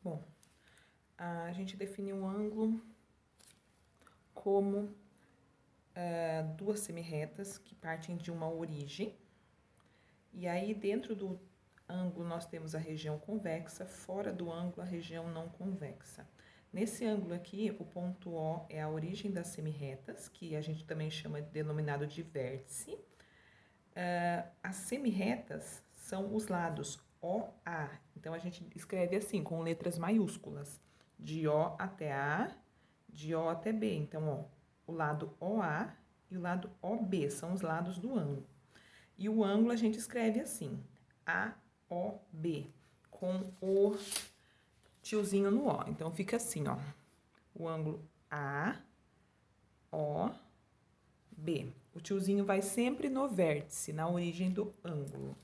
Bom, a gente define um ângulo como duas semirretas que partem de uma origem. E aí, dentro do ângulo, nós temos a região convexa, fora do ângulo, a região não convexa. Nesse ângulo aqui, o ponto O é a origem das semirretas, que a gente também chama de denominado de vértice. As semirretas são os lados OA. Então, a gente escreve assim, com letras maiúsculas. De O até A, de O até B. Então, ó, o lado OA e o lado OB são os lados do ângulo. E o ângulo a gente escreve assim, AOB, com o tiozinho no O. Então, fica assim, ó, o ângulo AOB. O tiozinho vai sempre no vértice, na origem do ângulo.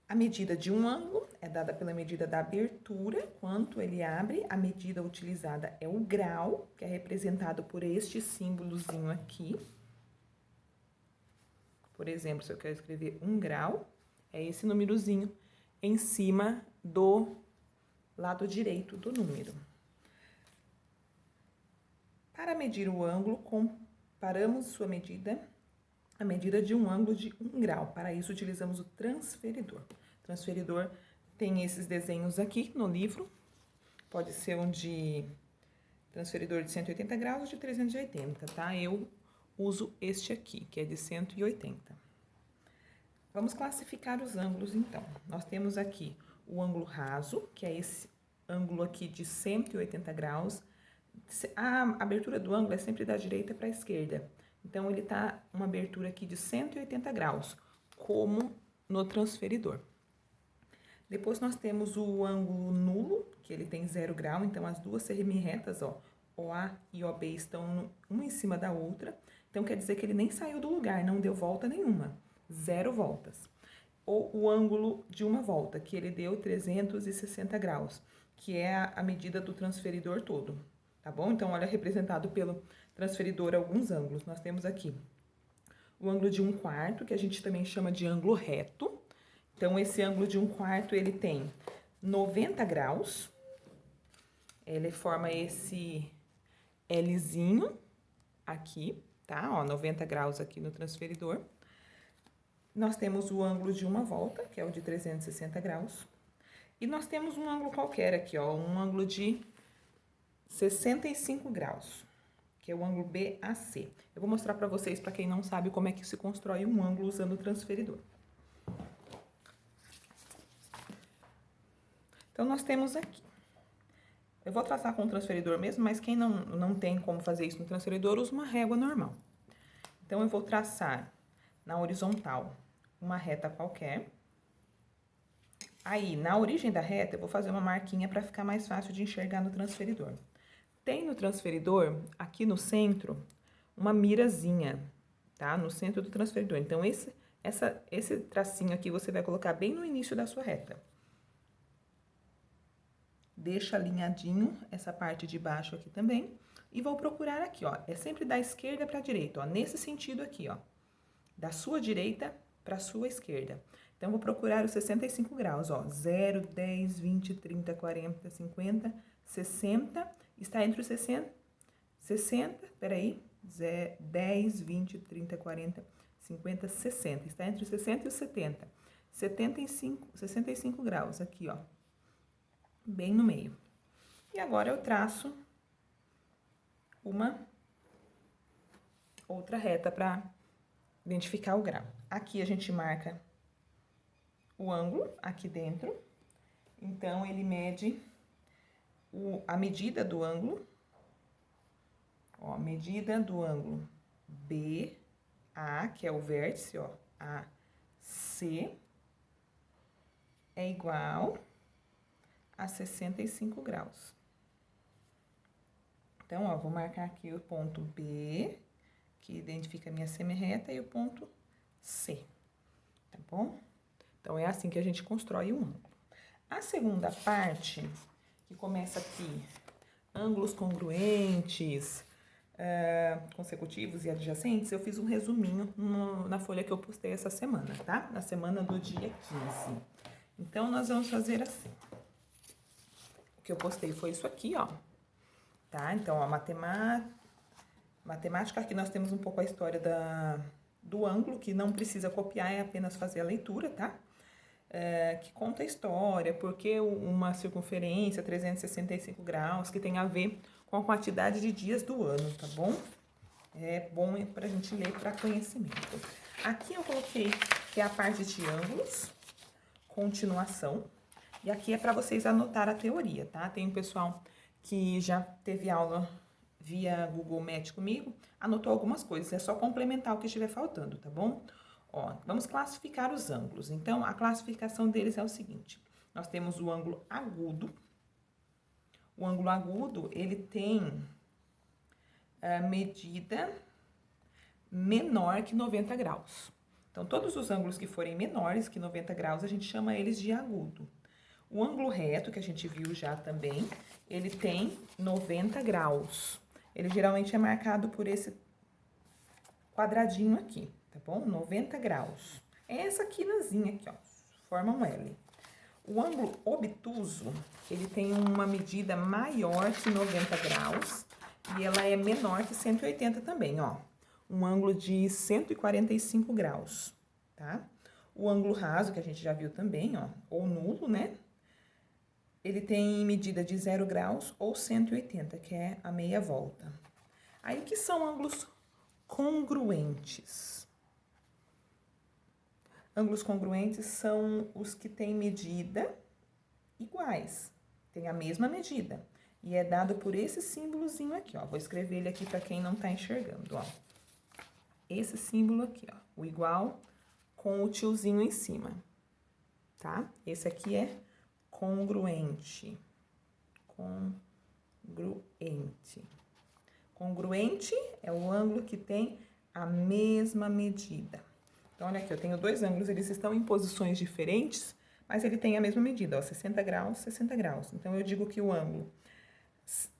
A medida de um ângulo é dada pela medida da abertura, quanto ele abre. A medida utilizada é o grau, que é representado por este símbolozinho aqui. Por exemplo, se eu quero escrever 1 grau, é esse númerozinho em cima do lado direito do número. Para medir o ângulo, comparamos sua medida, a medida de um ângulo de 1 grau. Para isso, utilizamos o transferidor. O transferidor tem esses desenhos aqui no livro. Pode ser um de transferidor de 180 graus ou de 380, tá? Eu uso este aqui, que é de 180. Vamos classificar os ângulos, então. Nós temos aqui o ângulo raso, que é esse ângulo aqui de 180 graus. A abertura do ângulo é sempre da direita para a esquerda. Então, ele tá uma abertura aqui de 180 graus, como no transferidor. Depois, nós temos o ângulo nulo, que ele tem 0 grau. Então, as duas semirretas, ó, OA e OB estão uma em cima da outra. Então, quer dizer que ele nem saiu do lugar, não deu volta nenhuma. 0 voltas. Ou o ângulo de uma volta, que ele deu 360 graus, que é a medida do transferidor todo. Tá bom? Então, olha, representado pelo transferidor alguns ângulos. Nós temos aqui o ângulo de 1/4, que a gente também chama de ângulo reto. Então, esse ângulo de 1/4, ele tem 90 graus. Ele forma esse Lzinho aqui, tá? Ó, 90 graus aqui no transferidor. Nós temos o ângulo de uma volta, que é o de 360 graus. E nós temos um ângulo qualquer aqui, ó, um ângulo de 65 graus, que é o ângulo BAC. Eu vou mostrar para vocês, para quem não sabe, como é que se constrói um ângulo usando o transferidor. Então, nós temos aqui. Eu vou traçar com o transferidor mesmo, mas quem não tem como fazer isso no transferidor, usa uma régua normal. Então, eu vou traçar na horizontal uma reta qualquer. Aí, na origem da reta, eu vou fazer uma marquinha para ficar mais fácil de enxergar no transferidor. Tem no transferidor, aqui no centro, uma mirazinha, tá? No centro do transferidor. Então, esse tracinho aqui você vai colocar bem no início da sua reta. Deixa alinhadinho essa parte de baixo aqui também. E vou procurar aqui, ó. É sempre da esquerda para a direita, ó. Nesse sentido aqui, ó. Da sua direita para a sua esquerda. Então, vou procurar os 65 graus, ó. 0, 10, 20, 30, 40, 50, 60. Está entre os 60, peraí. 10, 20, 30, 40, 50, 60. Está entre os 60 e os 70. 65 graus aqui, ó. Bem no meio. E agora eu traço uma outra reta para identificar o grau. Aqui a gente marca o ângulo aqui dentro. Então, ele mede a medida do ângulo. Ó, a medida do ângulo BA, que é o vértice, ó, AC, é igual a 65 graus. Então, ó, vou marcar aqui o ponto B, que identifica a minha semirreta, e o ponto C, tá bom? Então, é assim que a gente constrói um ângulo. A segunda parte, que começa aqui, ângulos congruentes, consecutivos e adjacentes, eu fiz um resuminho na folha que eu postei essa semana, tá? Na semana do dia 15. Então, nós vamos fazer assim. que eu postei foi isso aqui, ó. Tá? Então, a matemática, aqui nós temos um pouco a história do ângulo, que não precisa copiar, é apenas fazer a leitura, tá? Que conta a história, porque uma circunferência 365 graus, que tem a ver com a quantidade de dias do ano, tá bom? É bom pra gente ler para conhecimento. Aqui eu coloquei que é a parte de ângulos, continuação, e aqui é para vocês anotar a teoria, tá? Tem um pessoal que já teve aula via Google Meet comigo, anotou algumas coisas, é só complementar o que estiver faltando, tá bom? Ó, vamos classificar os ângulos. Então, a classificação deles é o seguinte. Nós temos o ângulo agudo. O ângulo agudo, ele tem a medida menor que 90 graus. Então, todos os ângulos que forem menores que 90 graus, a gente chama eles de agudo. O ângulo reto, que a gente viu já também, ele tem 90 graus. Ele geralmente é marcado por esse quadradinho aqui, tá bom? 90 graus. É essa quinazinha aqui, ó, forma um L. O ângulo obtuso, ele tem uma medida maior que 90 graus e ela é menor que 180 também, ó. Um ângulo de 145 graus, tá? O ângulo raso, que a gente já viu também, ó, ou nulo, né? Ele tem medida de 0 graus ou 180, que é a meia volta. Aí, o que são ângulos congruentes? Ângulos congruentes são os que têm medida iguais, tem a mesma medida. E é dado por esse símbolozinho aqui, ó. Vou escrever ele aqui para quem não tá enxergando, ó. Esse símbolo aqui, ó, o igual com o tiozinho em cima, tá? Esse aqui é congruente. Congruente. Congruente é o ângulo que tem a mesma medida. Então, olha aqui, eu tenho dois ângulos, eles estão em posições diferentes, mas ele tem a mesma medida, ó, 60 graus, 60 graus. Então, eu digo que o ângulo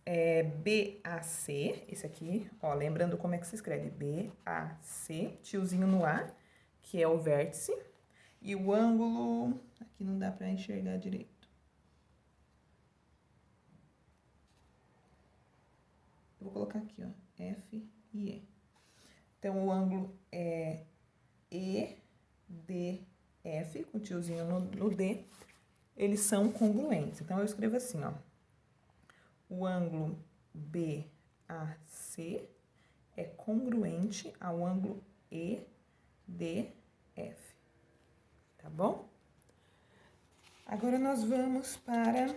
é BAC, esse aqui, ó, lembrando como é que se escreve, BAC, tiozinho no A, que é o vértice, e o ângulo, aqui não dá pra enxergar direito. Eu vou colocar aqui, ó, F e E. Então, o ângulo é EDF, com o tiozinho no D, eles são congruentes. Então, eu escrevo assim, ó. O ângulo BAC é congruente ao ângulo EDF. Tá bom? Agora, nós vamos para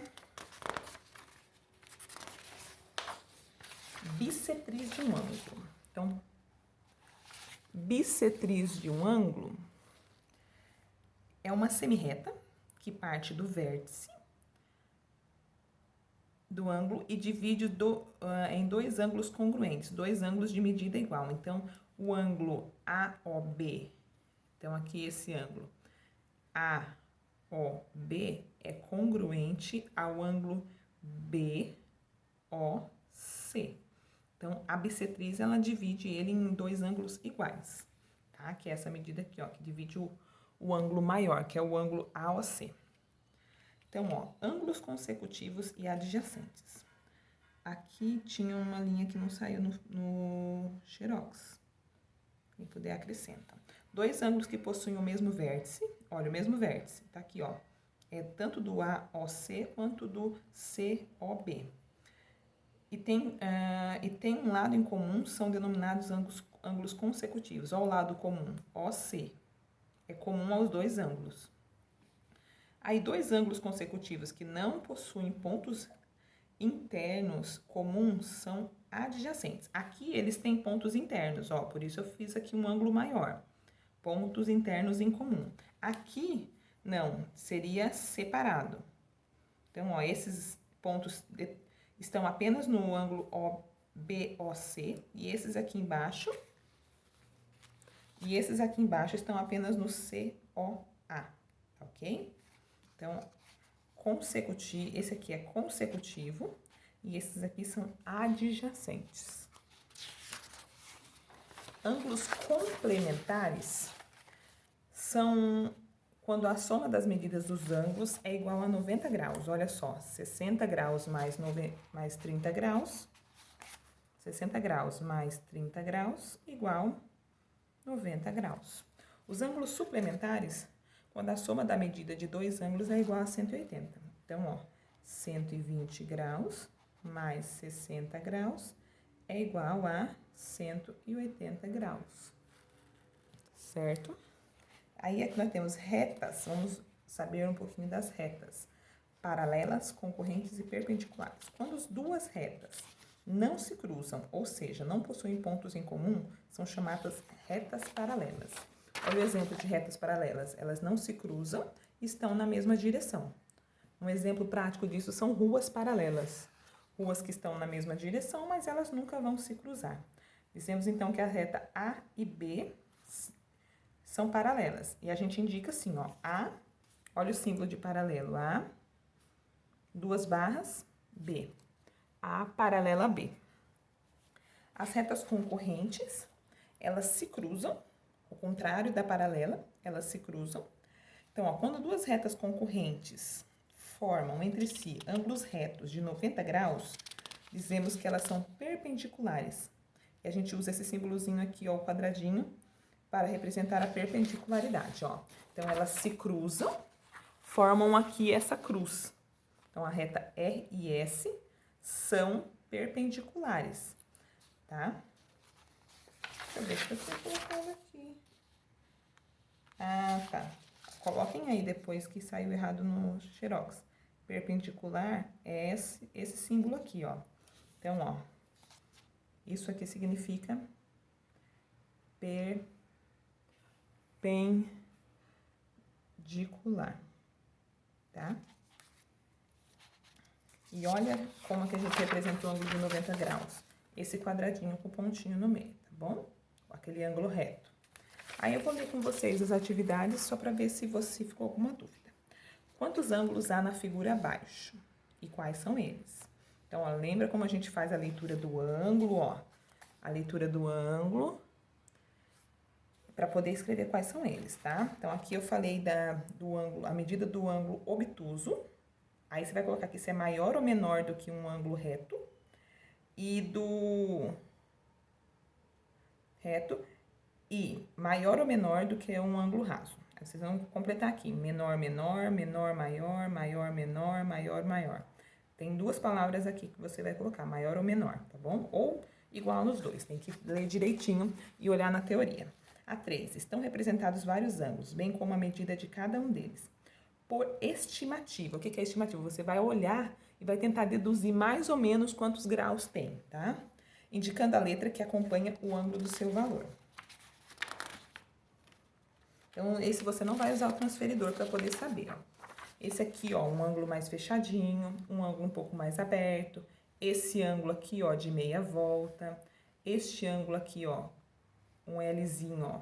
bissetriz de um ângulo. Então, bissetriz de um ângulo é uma semirreta que parte do vértice do ângulo e divide em dois ângulos congruentes, dois ângulos de medida igual. Então, o ângulo AOB, então aqui esse ângulo AOB é congruente ao ângulo BOC. Então, a bissetriz, ela divide ele em dois ângulos iguais, tá? Que é essa medida aqui, ó, que divide o ângulo maior, que é o ângulo AOC. Então, ó, ângulos consecutivos e adjacentes. Aqui tinha uma linha que não saiu no Xerox. Quem puder acrescenta. Dois ângulos que possuem o mesmo vértice. Olha, o mesmo vértice, tá aqui, ó. É tanto do AOC quanto do COB. E tem um lado em comum, são denominados ângulos consecutivos. Ó, o lado comum, OC, é comum aos dois ângulos. Aí, dois ângulos consecutivos que não possuem pontos internos comuns são adjacentes. Aqui, eles têm pontos internos, ó, por isso eu fiz aqui um ângulo maior. Pontos internos em comum. Aqui, não, seria separado. Então, ó, esses pontos estão apenas no ângulo OBOC e esses aqui embaixo. E esses aqui embaixo estão apenas no COA, ok? Então, consecutivo, esse aqui é consecutivo e esses aqui são adjacentes. Ângulos complementares são quando a soma das medidas dos ângulos é igual a 90 graus. Olha só, 60 graus mais 30 graus, 60 graus mais 30 graus igual 90 graus. Os ângulos suplementares, quando a soma da medida de dois ângulos é igual a 180. Então, ó, 120 graus mais 60 graus é igual a 180 graus. Certo? Aí aqui nós temos retas, vamos saber um pouquinho das retas. Paralelas, concorrentes e perpendiculares. Quando as duas retas não se cruzam, ou seja, não possuem pontos em comum, são chamadas retas paralelas. Olha o exemplo de retas paralelas. Elas não se cruzam e estão na mesma direção. Um exemplo prático disso são ruas paralelas. Ruas que estão na mesma direção, mas elas nunca vão se cruzar. Dizemos então que a reta A e B são paralelas. E a gente indica assim, ó, A, olha o símbolo de paralelo, A, duas barras, B. A paralela a B. As retas concorrentes, elas se cruzam, ao contrário da paralela, elas se cruzam. Então, ó, quando duas retas concorrentes formam entre si ângulos retos de 90 graus, dizemos que elas são perpendiculares. E a gente usa esse símbolozinho aqui, ó, o quadradinho, para representar a perpendicularidade, ó. Então, elas se cruzam, formam aqui essa cruz. Então, a reta R e S são perpendiculares, tá? Deixa eu ver se eu tô colocando aqui. Ah, tá. Coloquem aí depois que saiu errado no Xerox. Perpendicular é esse símbolo aqui, ó. Então, ó, isso aqui significa perpendicular, tá? E olha como que a gente representa o ângulo de 90 graus. Esse quadradinho com pontinho no meio, tá bom? Aquele ângulo reto. Aí eu vou ler com vocês as atividades só para ver se você ficou com alguma dúvida. Quantos ângulos há na figura abaixo? E quais são eles? Então, ó, lembra como a gente faz a leitura do ângulo, ó. A leitura do ângulo, para poder escrever quais são eles, tá? Então, aqui eu falei do ângulo, a medida do ângulo obtuso. Aí, você vai colocar aqui se é maior ou menor do que um ângulo reto. E do reto e maior ou menor do que um ângulo raso. Aí vocês vão completar aqui, menor, menor, menor, maior, maior, menor, maior, maior. Tem duas palavras aqui que você vai colocar, maior ou menor, tá bom? Ou igual nos dois, tem que ler direitinho e olhar na teoria. A 3, estão representados vários ângulos, bem como a medida de cada um deles. Por estimativa, o que é estimativa? Você vai olhar e vai tentar deduzir mais ou menos quantos graus tem, tá? Indicando a letra que acompanha o ângulo do seu valor. Então, esse você não vai usar o transferidor para poder saber, ó. Esse aqui, ó, um ângulo mais fechadinho, um ângulo um pouco mais aberto. Esse ângulo aqui, ó, de meia volta. Este ângulo aqui, ó, um Lzinho, ó.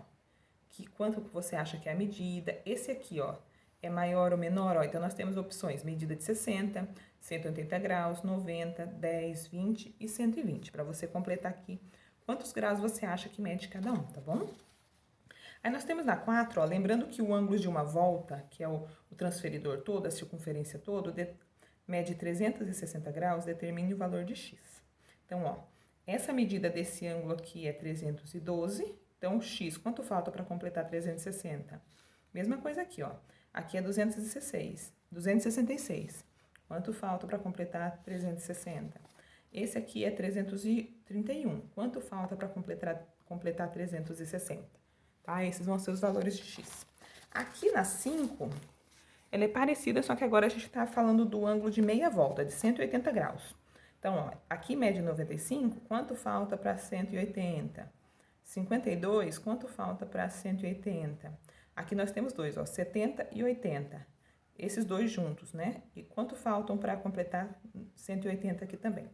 Quanto que você acha que é a medida? Esse aqui, ó, é maior ou menor, ó. Então, nós temos opções, medida de 60, 180 graus, 90, 10, 20 e 120. Para você completar aqui quantos graus você acha que mede cada um, tá bom? Aí nós temos na 4, ó, lembrando que o ângulo de uma volta, que é o transferidor todo, a circunferência todo, mede 360 graus, determine o valor de x. Então, ó, essa medida desse ângulo aqui é 312, então x, quanto falta para completar 360? Mesma coisa aqui, ó, aqui é 266. Quanto falta para completar 360? Esse aqui é 331, quanto falta para completar 360? Tá? Esses vão ser os valores de x. Aqui na 5, ela é parecida, só que agora a gente está falando do ângulo de meia volta, de 180 graus. Então, ó, aqui mede 95, quanto falta para 180? 52, quanto falta para 180? Aqui nós temos dois, ó, 70 e 80. Esses dois juntos, né? E quanto faltam para completar 180 aqui também,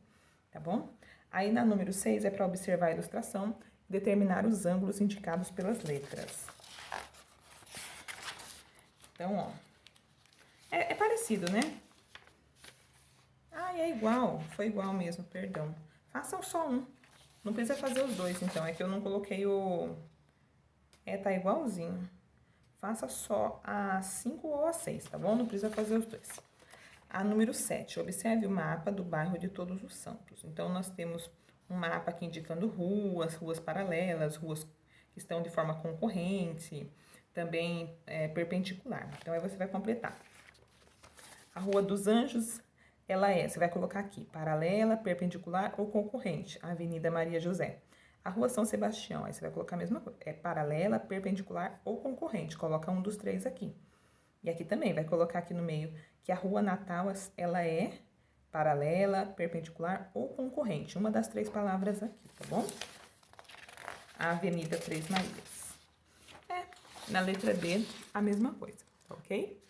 tá bom? Aí na número 6 é para observar a ilustração, determinar os ângulos indicados pelas letras. Então, ó, é parecido, né? Ah, é igual, foi igual mesmo, perdão. Façam só um, não precisa fazer os dois, então, é que eu não coloquei o... tá igualzinho. faça só a 5 ou a 6, tá bom? Não precisa fazer os dois. A número 7, observe o mapa do bairro de Todos os Santos. Então, nós temos um mapa aqui indicando ruas, ruas paralelas, ruas que estão de forma concorrente, também perpendicular. Então, aí você vai completar. A Rua dos Anjos, você vai colocar aqui, paralela, perpendicular ou concorrente, a Avenida Maria José. A Rua São Sebastião, aí você vai colocar a mesma coisa, paralela, perpendicular ou concorrente, coloca um dos três aqui. E aqui também, vai colocar aqui no meio que a Rua Natal, ela é paralela, perpendicular ou concorrente, uma das três palavras aqui, tá bom? A Avenida Três Marias. Na letra D, a mesma coisa, ok?